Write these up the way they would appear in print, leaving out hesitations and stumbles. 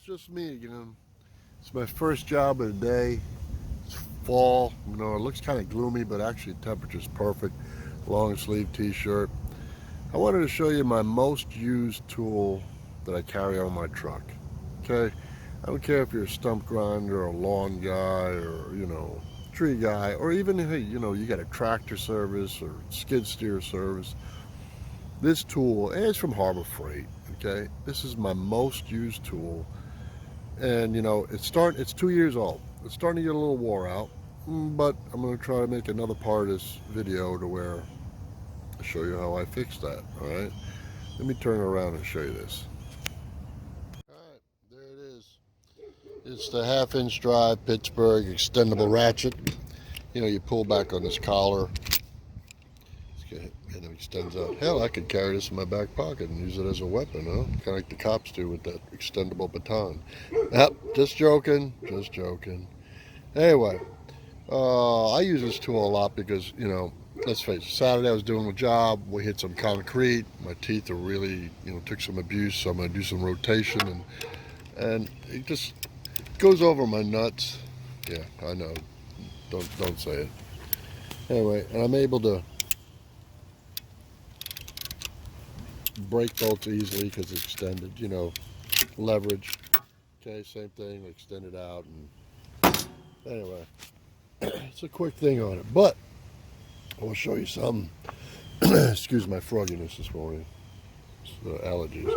just me again. It's my first job of the day. It's fall. You know, it looks kind of gloomy, but actually the temperature's perfect. Long sleeve t-shirt. I wanted to show you my most used tool that I carry on my truck. Okay? I don't care if you're a stump grinder or a lawn guy or, you know, tree guy, or even, hey, you know, you got a tractor service or skid steer service. This tool, and it's from Harbor Freight, okay? This is my most used tool. And you know, it's 2 years old. It's starting to get a little wore out, but I'm going to try to make another part of this video to where I show you how I fix that. All right, let me turn around and show you this. All right, there it is. It's the 1/2-inch drive Pittsburgh Extendable Ratchet. You know, you pull back on this collar and it extends out. Hell, I could carry this in my back pocket and use it as a weapon, huh? Kind of like the cops do with that extendable baton. Yep, just joking, just joking. Anyway, I use this tool a lot because, you know, let's face it, Saturday I was doing a job, we hit some concrete, my teeth are really, you know, took some abuse, so I'm going to do some rotation, and it just goes over my nuts. Yeah, I know, don't say it. Anyway, and I'm able to break bolts easily because it's extended, you know, leverage. Okay, same thing, extend it out, and anyway, it's a quick thing on it, but I will show you some. Excuse my frogginess this morning. It's the allergies.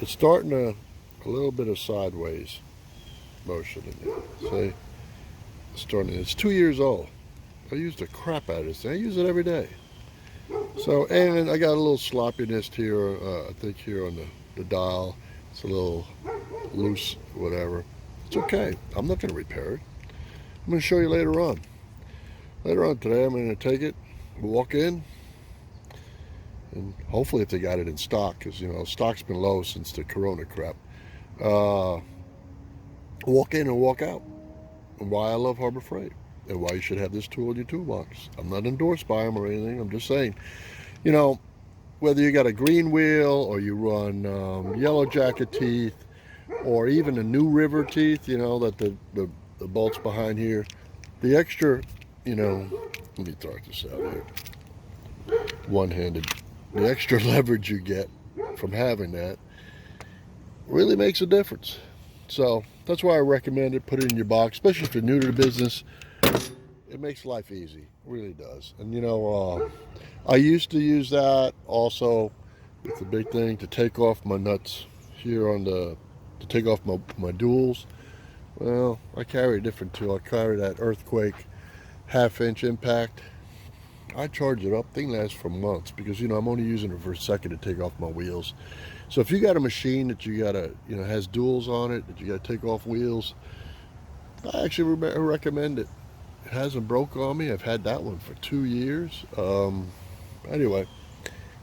It's starting a little bit of sideways motion in there. See, it's starting. It's 2 years old. I use the crap out of this thing. I use it every day. So, and I got a little sloppiness here, I think here on the dial. It's a little loose, whatever. It's okay. I'm not going to repair it. I'm going to show you later on. Later on today, I'm going to take it, walk in, and hopefully if they got it in stock, because, you know, stock's been low since the Corona crap. Walk in and walk out. And why I love Harbor Freight. And why you should have this tool in your toolbox. I'm not endorsed by them or anything. I'm just saying, you know, whether you got a green wheel or you run yellow jacket teeth or even a new river teeth, you know, that the bolts behind here, the extra, you know, let me throw this out here, one-handed, the extra leverage you get from having that really makes a difference. So that's why I recommend it. Put it in your box, especially if you're new to the business. It makes life easy. It really does. And you know, I used to use that also. It's a big thing to take off my nuts here on to take off my duals. Well, I carry a different tool. I carry that Earthquake 1/2-inch impact. I charge it up. Thing lasts for months because, you know, I'm only using it for a second to take off my wheels. So if you got a machine that you gotta, you know, has duals on it that you gotta take off wheels, I actually recommend it. It hasn't broke on me. I've had that one for 2 years. Anyway,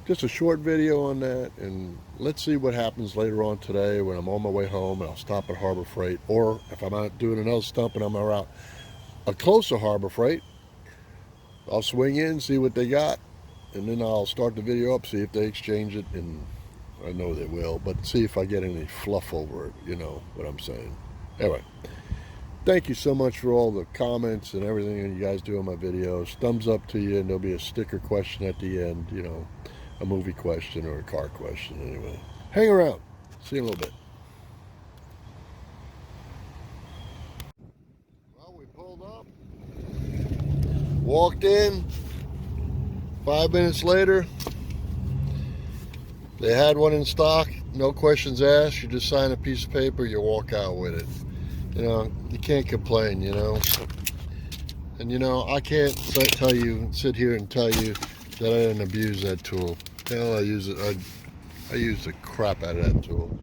just a short video on that, and let's see what happens later on today when I'm on my way home and I'll stop at Harbor Freight, or if I'm out doing another stump and I'm around a closer Harbor Freight, I'll swing in, see what they got, and then I'll start the video up, see if they exchange it, and I know they will, but see if I get any fluff over it, you know what I'm saying. Anyway, thank you so much for all the comments and everything that you guys do on my videos. Thumbs up to you, and there'll be a sticker question at the end, you know, a movie question or a car question. Anyway, hang around. See you in a little bit. Well, we pulled up, walked in. 5 minutes later, they had one in stock. No questions asked. You just sign a piece of paper, you walk out with it. You know, you can't complain, you know. And you know, I can't sit here and tell you that I didn't abuse that tool. Hell, I use it. I use the crap out of that tool.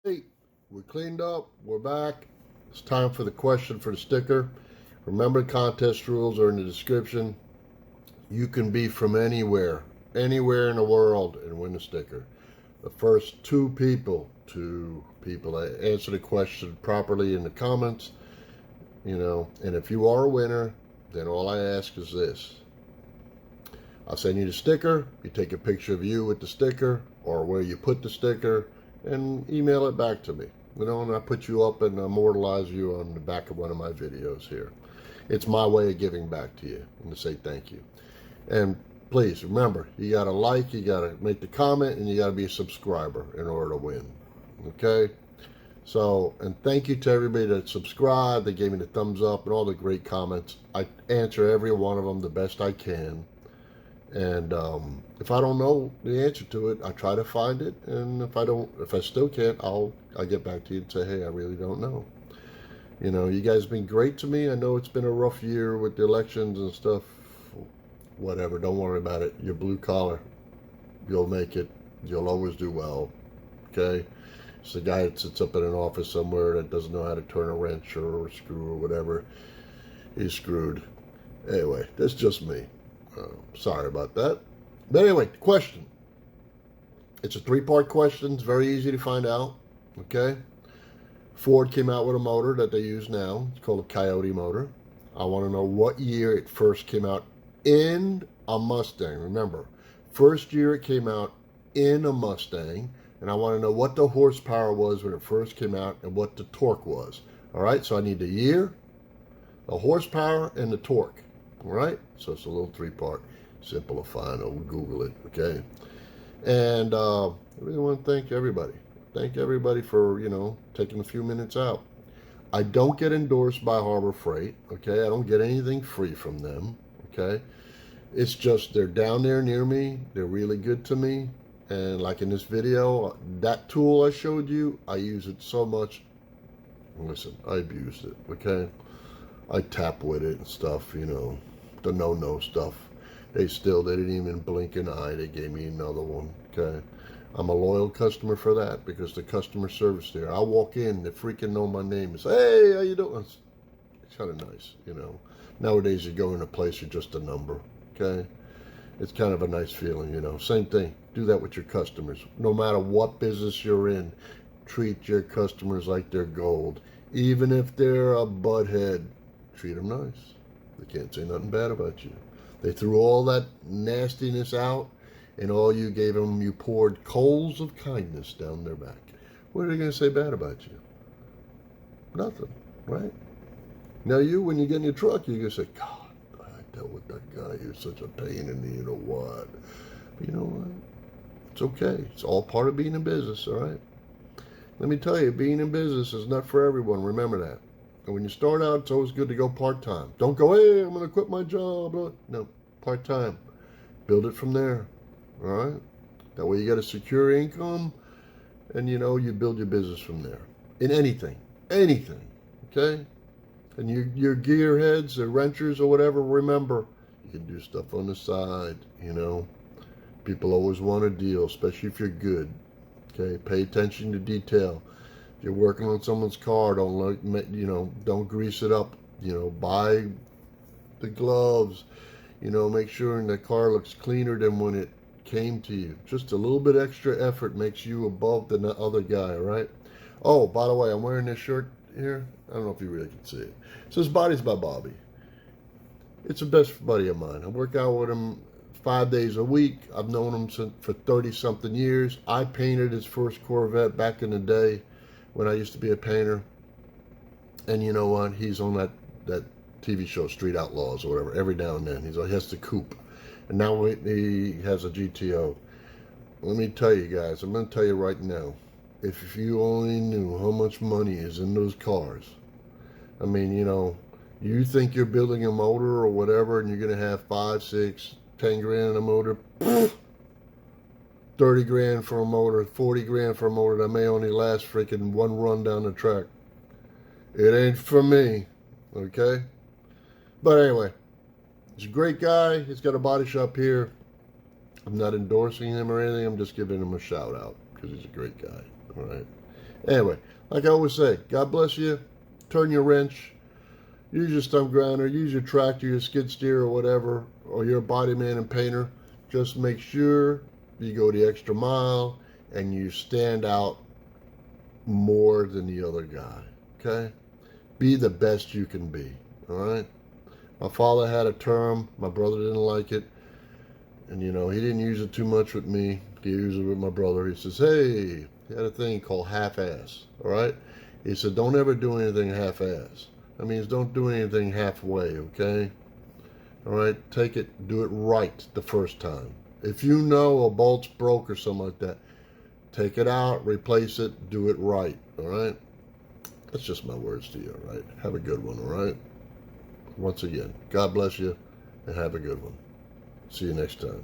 Hey, we're cleaned up. We're back. It's time for the question for the sticker. Remember, the contest rules are in the description. You can be from anywhere in the world, and win a sticker. The first two people that answer the question properly in the comments, you know. And if you are a winner, then all I ask is this. I'll send you the sticker. You take a picture of you with the sticker or where you put the sticker and email it back to me. You know, and I put you up and immortalize you on the back of one of my videos here. It's my way of giving back to you and to say thank you. And please remember, you got to like, you got to make the comment, and you got to be a subscriber in order to win. Okay? So, and thank you to everybody that subscribed, that gave me the thumbs up and all the great comments. I answer every one of them the best I can. And if I don't know the answer to it, I try to find it. And if I still can't, I'll get back to you and say, hey, I really don't know. You know, you guys have been great to me. I know it's been a rough year with the elections and stuff. Whatever, don't worry about it. You're blue collar. You'll make it. You'll always do well. Okay? It's the guy that sits up in an office somewhere that doesn't know how to turn a wrench or a screw or whatever. He's screwed. Anyway, that's just me. Sorry about that. But anyway, question. It's a 3-part question. It's very easy to find out. Okay? Ford came out with a motor that they use now. It's called a Coyote motor. I want to know what year it first came out in a Mustang. Remember, first year it came out in a Mustang. And I want to know what the horsepower was when it first came out and what the torque was. All right, so I need the year, the horsepower, and the torque. All right, so it's a little 3-part. Simple to find. I'll Google it, okay? And I really want to thank everybody. Thank everybody for, you know, taking a few minutes out. I don't get endorsed by Harbor Freight, okay? I don't get anything free from them, okay? It's just they're down there near me. They're really good to me. And like in this video, that tool I showed you, I use it so much. Listen, I abused it, okay? I tap with it and stuff, you know, the no-no stuff. They didn't even blink an eye. They gave me another one, okay? I'm a loyal customer for that because the customer service there. I walk in, they freaking know my name and say, hey, how you doing? It's kind of nice, you know. Nowadays, you go in a place, you're just a number, okay? It's kind of a nice feeling, you know. Same thing. Do that with your customers. No matter what business you're in, treat your customers like they're gold. Even if they're a butthead, treat them nice. They can't say nothing bad about you. They threw all that nastiness out, and all you gave them, you poured coals of kindness down their back. What are they going to say bad about you? Nothing, right? Now you, when you get in your truck, you're going to say, God, I dealt with that guy. He was such a pain in the you know what. But you know what? It's okay. It's all part of being in business, all right? Let me tell you, being in business is not for everyone. Remember that. And when you start out, it's always good to go part-time. Don't go, hey, I'm going to quit my job. No, part-time. Build it from there, all right? That way you got a secure income, and, you know, you build your business from there. In anything, okay? And your gearheads or wrenchers or whatever, remember, you can do stuff on the side, you know? People always want a deal, especially if you're good, okay? Pay attention to detail. If you're working on someone's car, don't grease it up. You know, buy the gloves. You know, make sure the car looks cleaner than when it came to you. Just a little bit extra effort makes you above the other guy, right? Oh, by the way, I'm wearing this shirt here. I don't know if you really can see it. It says Bodies by Bobby. It's the best buddy of mine. I work out with him 5 days a week. I've known him for 30-something years. I painted his first Corvette back in the day when I used to be a painter. And you know what? He's on that TV show, Street Outlaws or whatever, every now and then. He has the coupe. And now he has a GTO. Let me tell you guys, I'm going to tell you right now, if you only knew how much money is in those cars. I mean, you know, you think you're building a motor or whatever, and you're going to have 5, 6, 10 grand in a motor. 30 grand for a motor, 40 grand for a motor that may only last freaking one run down the track. It ain't for me, okay? But anyway, he's a great guy. He's got a body shop here. I'm not endorsing him or anything. I'm just giving him a shout out because he's a great guy, all right? Anyway, like I always say, God bless you. Turn your wrench. Use your stump grinder. Use your tractor, your skid steer or whatever, or you're a body man and painter. Just make sure you go the extra mile and you stand out more than the other guy, okay? Be the best you can be. All right. My father had a term. My brother didn't like it. And, you know, he didn't use it too much with me. He used it with my brother. He says, hey, he had a thing called half-ass. All right. He said, don't ever do anything half-ass. That means don't do anything halfway. Okay. All right. Take it. Do it right the first time. If you know a bolt's broke or something like that, take it out, replace it, do it right. All right. That's just my words to you. All right. Have a good one. All right. Once again, God bless you and have a good one. See you next time.